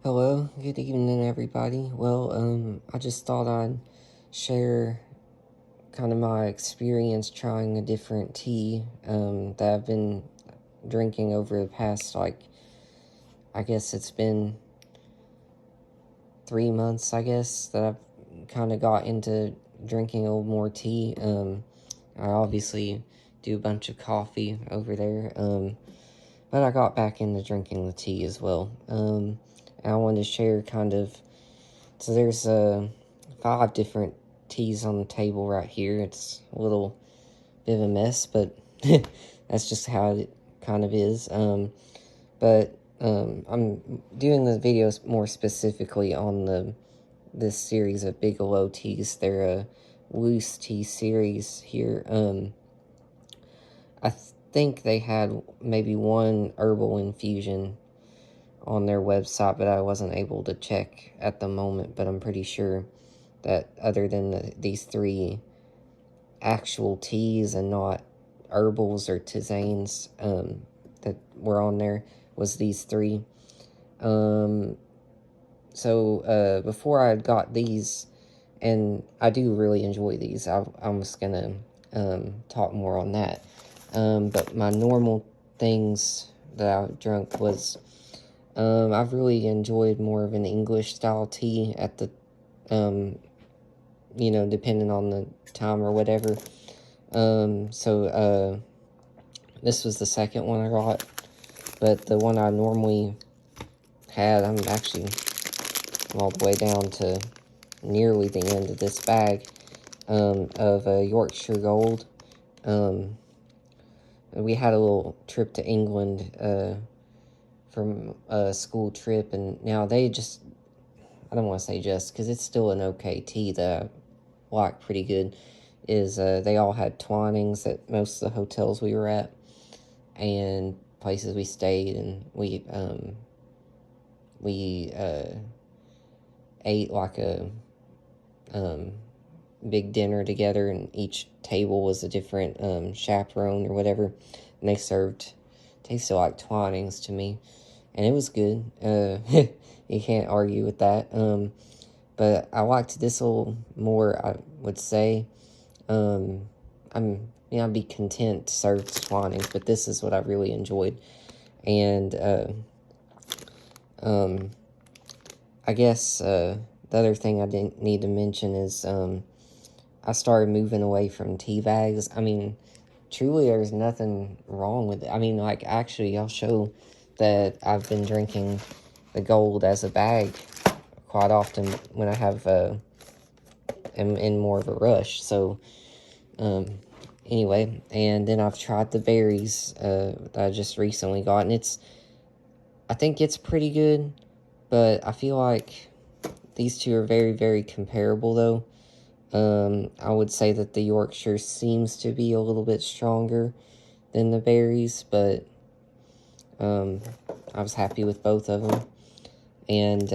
Hello, good evening, everybody. Well, I just thought I'd share kind of my experience trying a different tea, that I've been drinking over the past, I guess it's been 3 months, I guess, that I've kind of got into drinking a little more tea. I obviously do a bunch of coffee over there, but I got back into drinking the tea as well. And I wanted to share so there's 5 different teas on the table right here. It's a little bit of a mess, but that's just how it kind of is. I'm doing the videos more specifically on this series of Bigelow teas. They're a loose tea series here. I think they had maybe one herbal infusion on their website, but I wasn't able to check at the moment. But I'm pretty sure that other than these 3 actual teas and not herbals or tisanes that were on there, was these 3. So before I got these, and I do really enjoy these, I'm just gonna talk more on that. But my normal things that I drunk was, I've really enjoyed more of an English style tea at the, depending on the time or whatever. This was the second one I got, but the one I normally had, I'm actually all the way down to nearly the end of this bag, of Yorkshire Gold. We had a little trip to England, from a school trip, and now I don't want to say just, because it's still an okay tea that I like pretty good, is they all had Twinings at most of the hotels we were at, and places we stayed, and we ate like a big dinner together, and each table was a different chaperone or whatever, and they tasted like Twinings to me, and it was good. You can't argue with that. But I liked this a little more, I would say. I'd be content to serve Twinings, but this is what I really enjoyed. And I guess the other thing I didn't need to mention is I started moving away from tea bags. I mean, truly, there's nothing wrong with it. I mean, like, actually, I'll show that I've been drinking the gold as a bag quite often when I am in more of a rush. So, anyway, and then I've tried the berries that I just recently got, and I think it's pretty good, but I feel like these 2 are very, very comparable, though. I would say that the Yorkshire seems to be a little bit stronger than the berries, but I was happy with both of them. And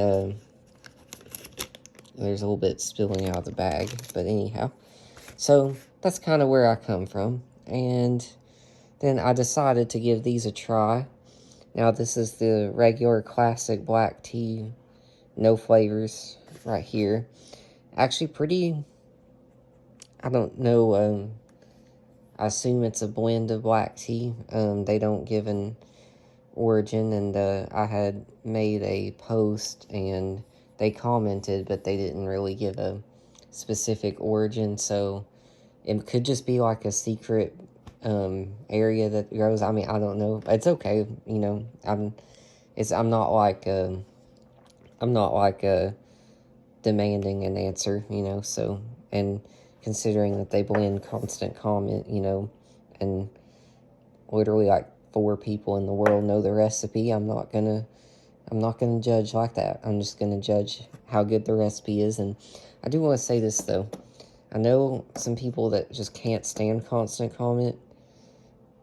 there's a little bit spilling out of the bag, but anyhow. So that's kind of where I come from. And then I decided to give these a try. Now, this is the regular classic black tea, no flavors, right here. Actually, I don't know, I assume it's a blend of black tea. They don't give an origin, and I had made a post, and they commented, but they didn't really give a specific origin, so it could just be like a secret area that grows. I mean, I don't know. It's okay, I'm not like demanding an answer, so, and considering that they blend constant comment, and literally like 4 people in the world know the recipe, I'm not gonna judge like that. I'm just gonna judge how good the recipe is. And I do want to say this, though. I know some people that just can't stand constant comment,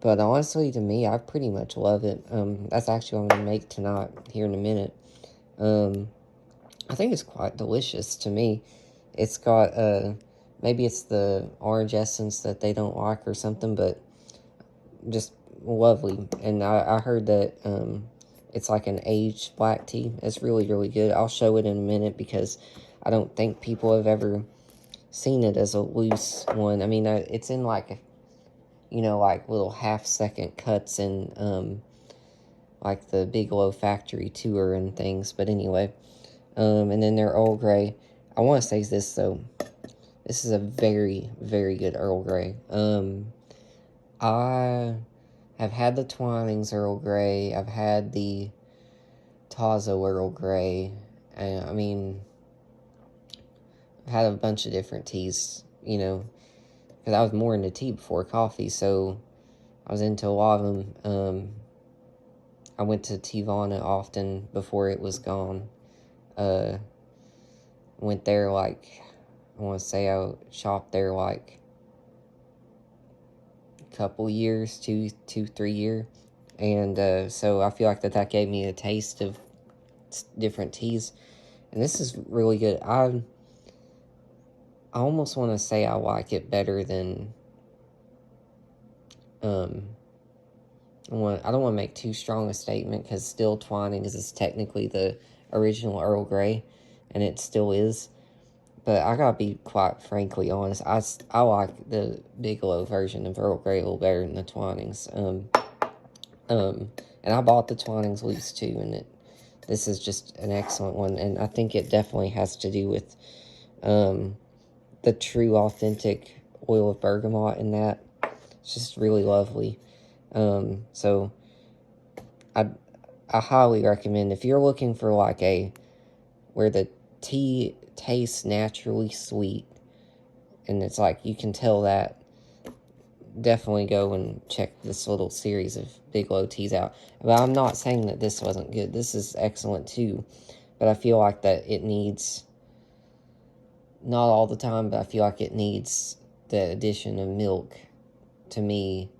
but honestly, to me, I pretty much love it. That's actually what I'm gonna make tonight, here in a minute. I think it's quite delicious to me. It's got, maybe it's the orange essence that they don't like or something, but just lovely. And I heard that, it's like an aged black tea. It's really, really good. I'll show it in a minute because I don't think people have ever seen it as a loose one. I mean, it's in like, like little half-second cuts in, like the Bigelow factory tour and things. But anyway, and then their Earl Grey. I want to say this, though. This is a very, very good Earl Grey. I have had the Twinings Earl Grey. I've had the Tazo Earl Grey. And, I mean, I've had a bunch of different teas, because I was more into tea before coffee, so I was into a lot of them. I went to Teavana often before it was gone. Went there like, I want to say I shopped there like a couple years, 3 years. And so I feel like that gave me a taste of different teas. And this is really good. I almost want to say I like it better than, I don't want to make too strong a statement, because still Twinings is technically the original Earl Grey, and it still is. But I gotta be quite frankly honest, I like the Bigelow version of Earl Grey a little better than the Twinings. And I bought the Twinings loose too, and this is just an excellent one, and I think it definitely has to do with the true authentic oil of bergamot in that. It's just really lovely. So I highly recommend, if you're looking for like where the tea tastes naturally sweet, and it's like you can tell that, definitely go and check this little series of Bigelow teas out. But I'm not saying that this wasn't good. This is excellent too, but I feel like that it needs, not all the time, but I feel like it needs the addition of milk, to me,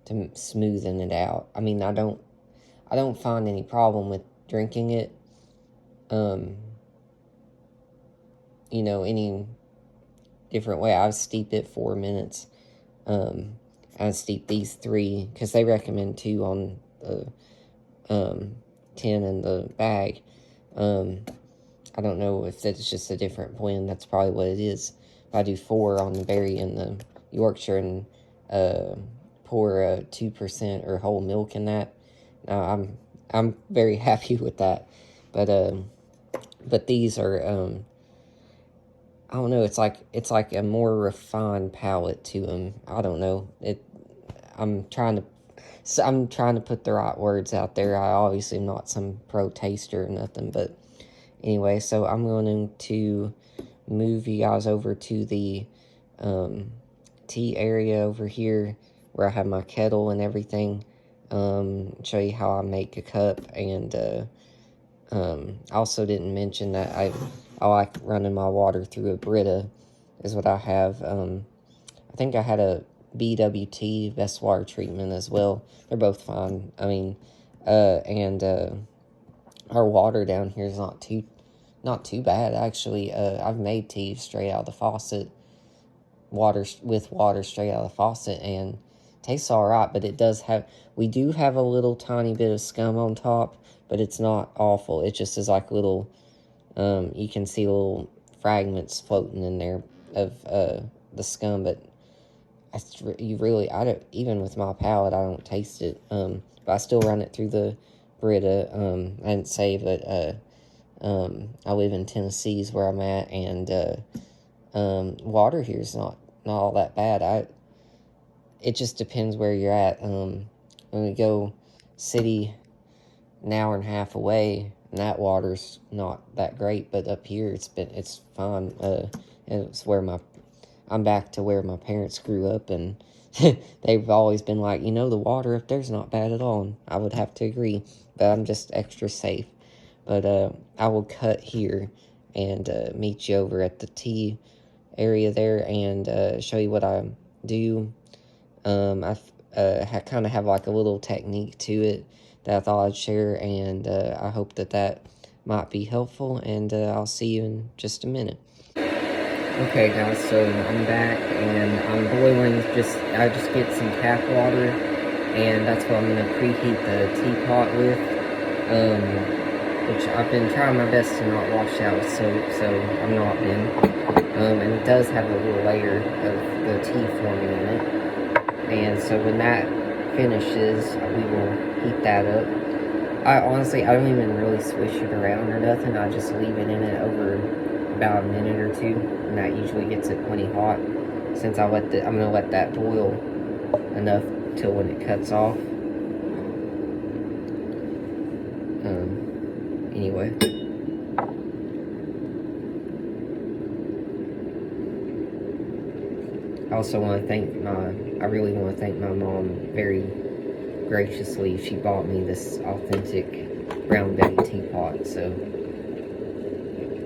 to smoothen it out. I mean, I don't find any problem with drinking it, any different way. I steep it 4 minutes. I steep these 3, because they recommend 2 on the tin in the bag. I don't know if that's just a different blend. That's probably what it is. If I do 4 on the berry and the Yorkshire, and pour 2% or whole milk in that, I'm very happy with that. But these are, I don't know, it's like a more refined palate to them. I don't know. I'm trying to put the right words out there. I obviously am not some pro taster or nothing, but anyway, so I'm going to move you guys over to the tea area over here, where I have my kettle and everything. Show you how I make a cup, and I also didn't mention that I like running my water through a Brita, is what I have. I think I had a BWT, best water treatment, as well. They're both fine. I mean, and our water down here is not too bad, actually. I've made tea straight out of the faucet, water straight out of the faucet, and tastes all right. But we do have a little tiny bit of scum on top, but it's not awful. It just is like little, you can see little fragments floating in there of the scum, but I don't, even with my palate, I don't taste it. But I still run it through the Brita. I didn't say, but I live in Tennessee is where I'm at, and water here is not all that bad. It just depends where you're at. When we go city, an hour and a half away, and that water's not that great, but up here it's fine. And it's I'm back to where my parents grew up, and they've always been like, the water up there's not bad at all. And I would have to agree, but I'm just extra safe. But I will cut here and meet you over at the tea area there, and show you what I do. I kind of have like a little technique to it that I thought I'd share, and I hope that might be helpful, and I'll see you in just a minute. Okay guys, so I'm back, and I'm boiling, I just get some tap water, and that's what I'm going to preheat the teapot with. which I've been trying my best to not wash out with soap, so I've not been. And it does have a little layer of the tea forming in it. And so when that finishes, we will heat that up. I don't even really swish it around or nothing. I just leave it in it over about a minute or two, and that usually gets it plenty hot. Since I'm gonna let that boil enough till when it cuts off. Anyway. I also want to thank I really want to thank my mom very graciously. She bought me this authentic Brown Betty teapot, so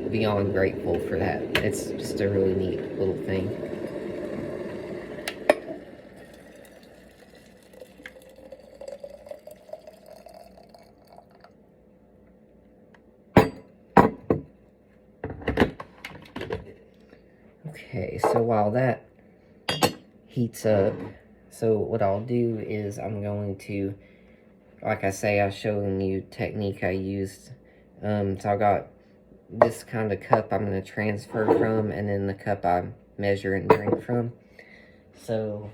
beyond grateful for that. It's just a really neat little thing. Okay, so while that heats up, so what I'll do is I'm going to, like I say, I was showing you technique I used. So I got this kind of cup I'm going to transfer from, and then the cup I measure and drink from. So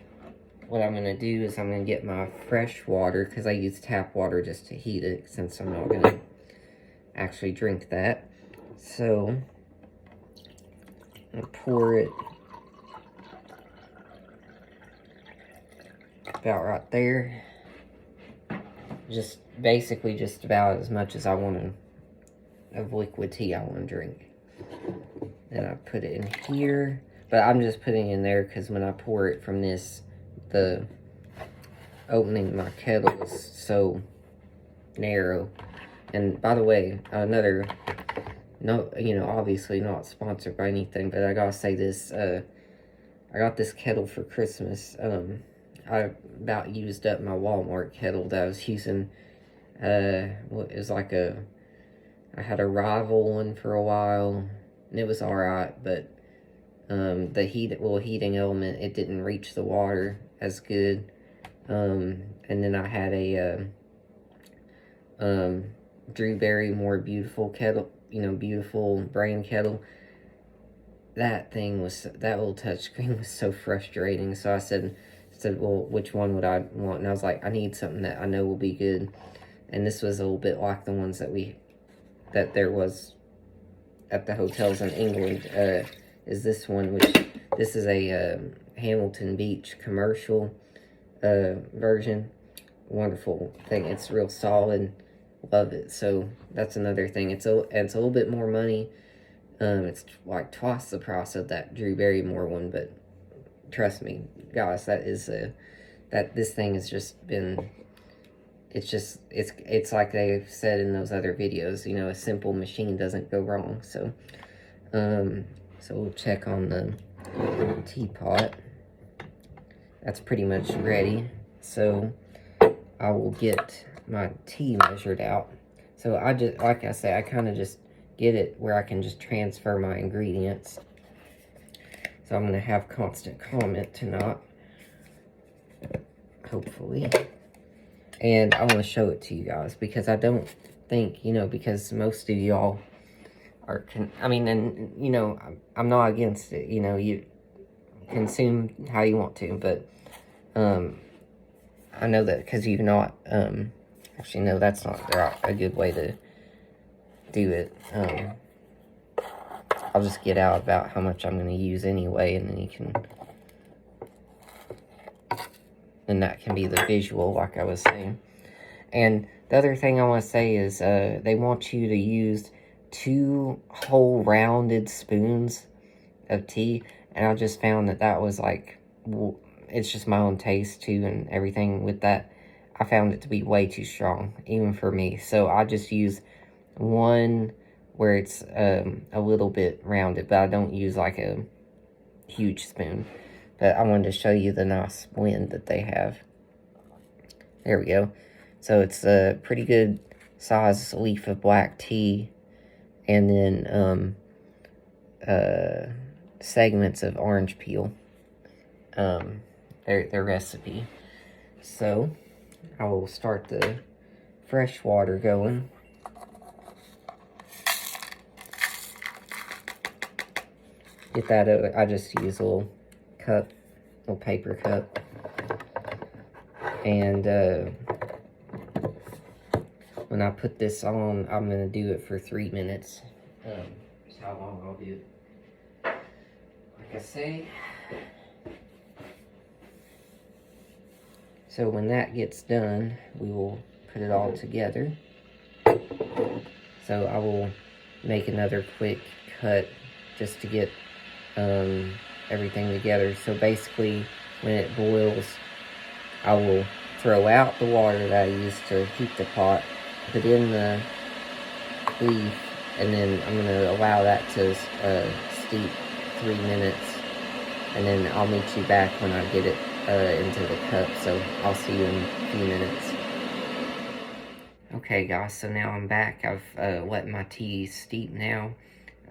what I'm going to do is I'm going to get my fresh water, because I use tap water just to heat it, since I'm not going to actually drink that. So I'm going to pour it about right there. Just basically just about as much as I want to, of liquid tea I want to drink. Then I put it in here, but I'm just putting it in there because when I pour it from this, the opening of my kettle is so narrow. And by the way, obviously not sponsored by anything, but I gotta say this, I got this kettle for Christmas. I about used up my Walmart kettle that I was using. It was like I had a rival one for a while, and it was alright, but the heating element, it didn't reach the water as good. And then I had a Drew Barrymore beautiful kettle, beautiful brand kettle. That little touchscreen was so frustrating. So I said, well, which one would I want? And I was like, I need something that I know will be good. And this was a little bit like the ones that there was at the hotels in England. Is this one, this is a Hamilton Beach commercial version. Wonderful thing. It's real solid. Love it. So that's another thing. It's a little bit more money. It's like twice the price of that Drew Barrymore one, but trust me, guys, this thing has just been, it's like they've said in those other videos, a simple machine doesn't go wrong. So we'll check on the teapot. That's pretty much ready. So I will get my tea measured out. So I just, like I say, I kind of just get it where I can just transfer my ingredients. So I'm going to have constant comment tonight, hopefully. And I want to show it to you guys, because I don't think, because most of y'all are, I'm not against it, you consume how you want to, but I know that because you've not, actually, no, that's not a good way to do it. I'll just get out about how much I'm going to use anyway, and then that can be the visual, like I was saying. And the other thing I want to say is they want you to use 2 whole rounded spoons of tea, and I just found that was like, it's just my own taste too, and everything with that. I found it to be way too strong, even for me. So I just use one where it's a little bit rounded, but I don't use like a huge spoon. But I wanted to show you the nice blend that they have. There we go. So it's a pretty good size leaf of black tea, and then segments of orange peel. Their recipe. So I will start the fresh water going. get that out. I just use a little cup, little paper cup. And when I put this on, I'm going to do it for 3 minutes. That's how long I'll do it. Like I say. So when that gets done, we will put it all together. So I will make another quick cut just to get everything together. So basically, when it boils, I will throw out the water that I used to heat the pot, put in the leaf, and then I'm going to allow that to steep 3 minutes. And then I'll meet you back when I get it into the cup. So I'll see you in a few minutes. Okay guys, so now I'm back. I've let my tea steep now.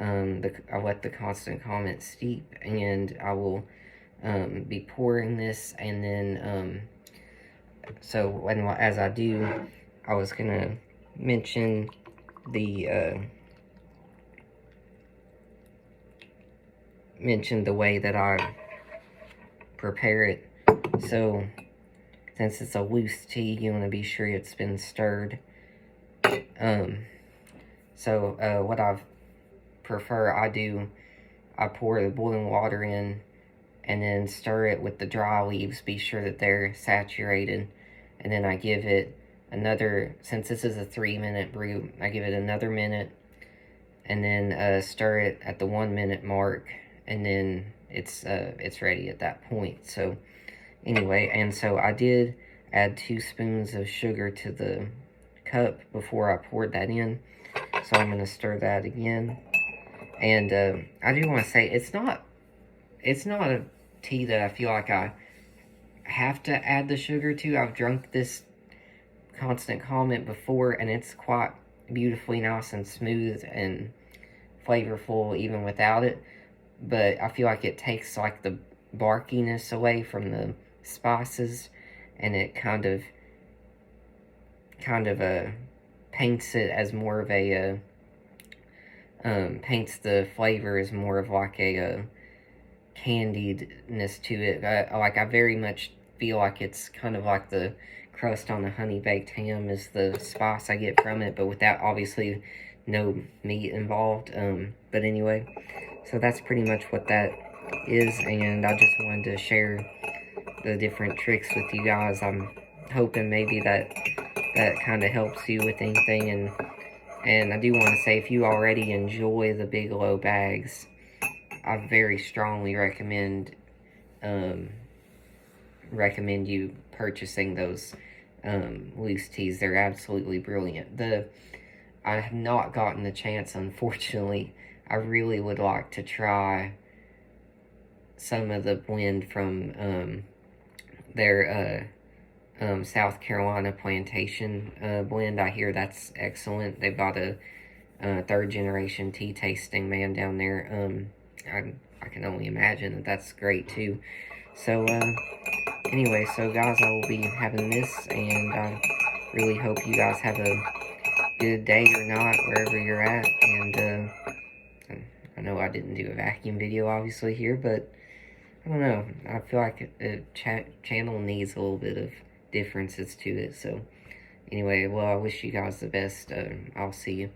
I let the constant comment steep, and I will be pouring this, and then so as I do, I was gonna mention the way that I prepare it. So since it's a loose tea, you want to be sure it's been stirred. So what I prefer, I pour the boiling water in and then stir it with the dry leaves. Be sure that they're saturated, and then I give it another, since this is a 3-minute brew, I give it another minute, and then stir it at the 1 minute mark, and then it's ready at that point. So anyway, and so I did add 2 spoons of sugar to the cup before I poured that in. So I'm going to stir that again. And I do want to say, it's not a tea that I feel like I have to add the sugar to. I've drunk this constant comment before, and it's quite beautifully nice and smooth and flavorful even without it. But I feel like it takes like the barkiness away from the spices, and it kind of paints it as more of a paints the flavor as more of like a candiedness to it. Like I very much feel like it's kind of like the crust on the honey baked ham is the spice I get from it, but without obviously no meat involved. But anyway, so that's pretty much what that is, and I just wanted to share the different tricks with you guys. I'm hoping maybe that kind of helps you with anything, and I do want to say, if you already enjoy the Bigelow bags, I very strongly recommend you purchasing those loose teas. They're absolutely brilliant. I have not gotten the chance, unfortunately. I really would like to try some of the blend from their South Carolina plantation blend. I hear that's excellent. They've got a 3rd generation tea tasting man down there. I can only imagine that that's great too. So anyway, so guys, I will be having this, and I really hope you guys have a good day or night wherever you're at. And I know I didn't do a vacuum video obviously here, but I don't know, I feel like the channel needs a little bit of differences to it. So anyway, well, I wish you guys the best. I'll see you.